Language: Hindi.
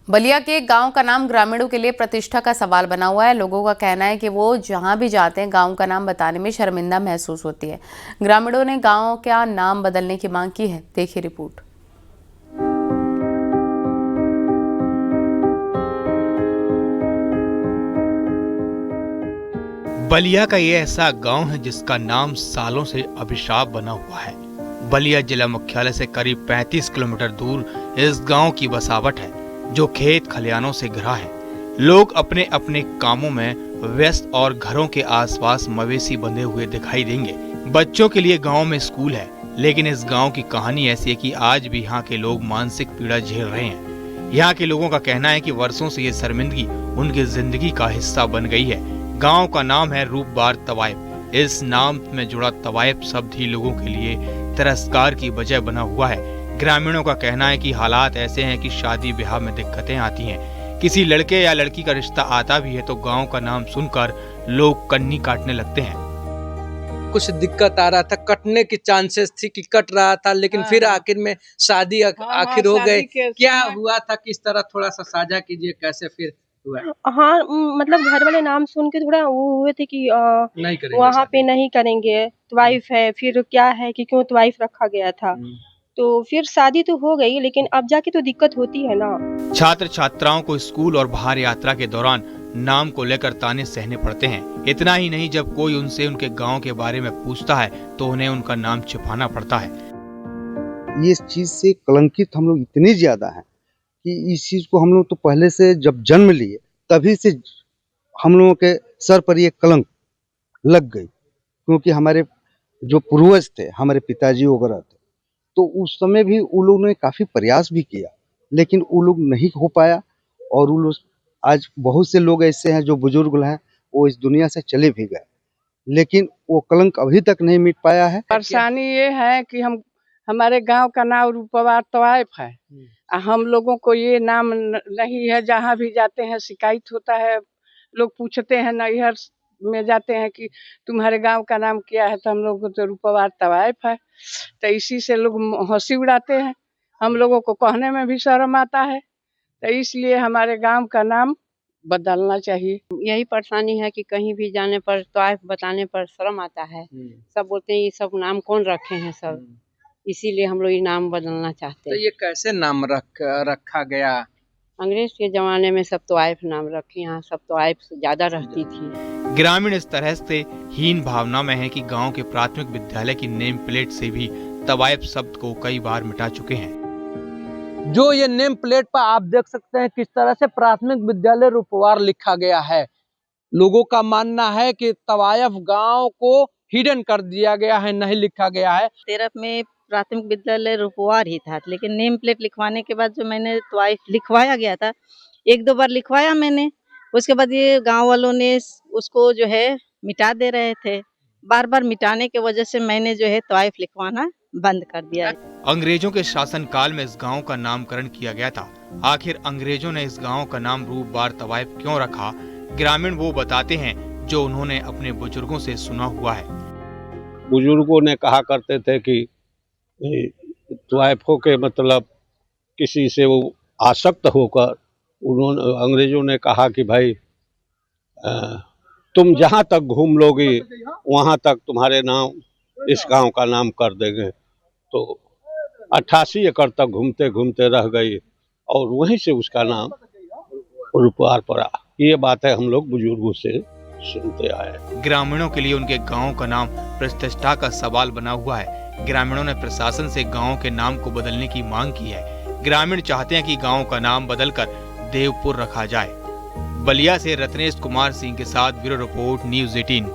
बलिया के गांव का नाम ग्रामीणों के लिए प्रतिष्ठा का सवाल बना हुआ है। लोगों का कहना है कि वो जहां भी जाते हैं गांव का नाम बताने में शर्मिंदा महसूस होती है। ग्रामीणों ने गांव का नाम बदलने की मांग की है। देखिए रिपोर्ट। बलिया का ये ऐसा गांव है जिसका नाम सालों से अभिशाप बना हुआ है। बलिया जिला मुख्यालय से करीब 35 किलोमीटर दूर इस गांव की बसावट है जो खेत खलियानों से घिरा है। लोग अपने अपने कामों में व्यस्त और घरों के आसपास मवेशी बंधे हुए दिखाई देंगे। बच्चों के लिए गांव में स्कूल है, लेकिन इस गांव की कहानी ऐसी है कि आज भी यहाँ के लोग मानसिक पीड़ा झेल रहे हैं। यहाँ के लोगों का कहना है कि वर्षों से ये शर्मिंदगी उनकी जिंदगी का हिस्सा बन गई है। गांव का नाम है रूपबार तवायफ। इस नाम में जुड़ा तवायफ शब्द ही लोगों के लिए तिरस्कार की वजह बना हुआ है। ग्रामीणों का कहना है कि हालात ऐसे हैं कि शादी ब्याह में दिक्कतें आती हैं। किसी लड़के या लड़की का रिश्ता आता भी है तो गांव का नाम सुनकर लोग कन्नी काटने लगते हैं। कुछ दिक्कत आ रहा था, कटने की चांसेस थी कि कट रहा था, लेकिन फिर आखिर में शादी आखिर हो गई। क्या हुआ था, किस तरह, थोड़ा सा साझा कीजिए, कैसे फिर हुआ? हाँ, मतलब घर वाले नाम सुन के थोड़ा वो हुए थे कि नहीं करेंगे, वहाँ पे नहीं करेंगे, त्वाइफ है। फिर क्या है कि क्यों त्वाइफ रखा गया था, तो फिर शादी तो हो गई, लेकिन अब जाके तो दिक्कत होती है ना। छात्र छात्राओं को स्कूल और बाहर यात्रा के दौरान नाम को लेकर ताने सहने पड़ते हैं। इतना ही नहीं, जब कोई उनसे उनके गांव के बारे में पूछता है तो उन्हें उनका नाम छिपाना पड़ता है। ये चीज से कलंकित हम लोग इतनी ज्यादा हैं कि इस चीज को हम लोग तो पहले से जब जन्म लिए तभी से हम लोगों के सर पर ये कलंक लग गई, क्योंकि हमारे जो पूर्वज थे, हमारे पिताजी वगैरह थे, तो उस समय भी उन लोगों ने काफी प्रयास भी किया, लेकिन वो लोग नहीं हो पाया। और वो लोग आज बहुत से लोग ऐसे हैं जो बुजुर्ग हैं, वो इस दुनिया से चले भी गए, लेकिन वो कलंक अभी तक नहीं मिट पाया है। परेशानी ये है कि हमारे गांव का नाम रूपबार तवायफ है। हम लोगों को ये नाम नहीं है। जहाँ भी जाते हैं शिकायत होता है, लोग पूछते हैं, नैहर में जाते हैं कि तुम्हारे गांव का नाम क्या है, तो हम लोग को तो रूपबार तवायफ है। तो इसी से लोग हंसी उड़ाते हैं। हम लोगों को कहने में भी शर्म आता है, तो इसलिए हमारे गांव का नाम बदलना चाहिए। यही परेशानी है कि कहीं भी जाने पर त्वाइफ बताने पर शर्म आता है। सब बोलते हैं ये सब नाम कौन रखे हैं सब, इसीलिए हम लोग ये नाम बदलना चाहते हैं। तो ये कैसे नाम रखा गया? अंग्रेज के जमाने में सब त्वाइफ नाम रखे, यहाँ सब त्वाइफ ज्यादा रहती थी। ग्रामीण इस तरह से हीन भावना में है कि गांव के प्राथमिक विद्यालय की नेम प्लेट से भी तवायफ शब्द को कई बार मिटा चुके हैं। जो ये नेम प्लेट पर आप देख सकते हैं किस तरह से प्राथमिक विद्यालय रूपवार लिखा गया है। लोगों का मानना है कि तवायफ गांव को हिडन कर दिया गया है, नहीं लिखा गया है। तेरफ में प्राथमिक विद्यालय रूपवार ही था, लेकिन नेम प्लेट लिखवाने के बाद जो मैंने त्वाइफ लिखवाया गया था, 1-2 बार लिखवाया मैंने, उसके बाद ये गांव वालों ने उसको जो है मिटा दे रहे थे। बार बार मिटाने की वजह से मैंने जो है त्वाइफ लिखवाना बंद कर दिया। अंग्रेजों के शासन काल में इस गांव का नामकरण किया गया था। आखिर अंग्रेजों ने इस गांव का नाम रूपबार तवायफ क्यों रखा? ग्रामीण वो बताते हैं जो उन्होंने अपने बुजुर्गों से सुना हुआ है। बुजुर्गों ने कहा करते थे कि त्वाइफों के मतलब किसी से वो आसक्त होकर अंग्रेजों ने कहा कि भाई तुम जहाँ तक घूम लोगे वहाँ तक तुम्हारे नाम, इस गांव का नाम कर देंगे। तो 88 एकड़ तक घूमते घूमते रह गई और वहीं से उसका नाम रूपवार पड़ा। ये बात है हम लोग बुजुर्गों से सुनते आए। ग्रामीणों के लिए उनके गांव का नाम प्रतिष्ठा का सवाल बना हुआ है। ग्रामीणों ने प्रशासन से गांव के नाम को बदलने की मांग की है। ग्रामीण चाहते हैं कि गांव का नाम बदलकर देवपुर रखा जाए। बलिया से रत्नेश कुमार सिंह के साथ ब्यूरो रिपोर्ट, न्यूज़ 18।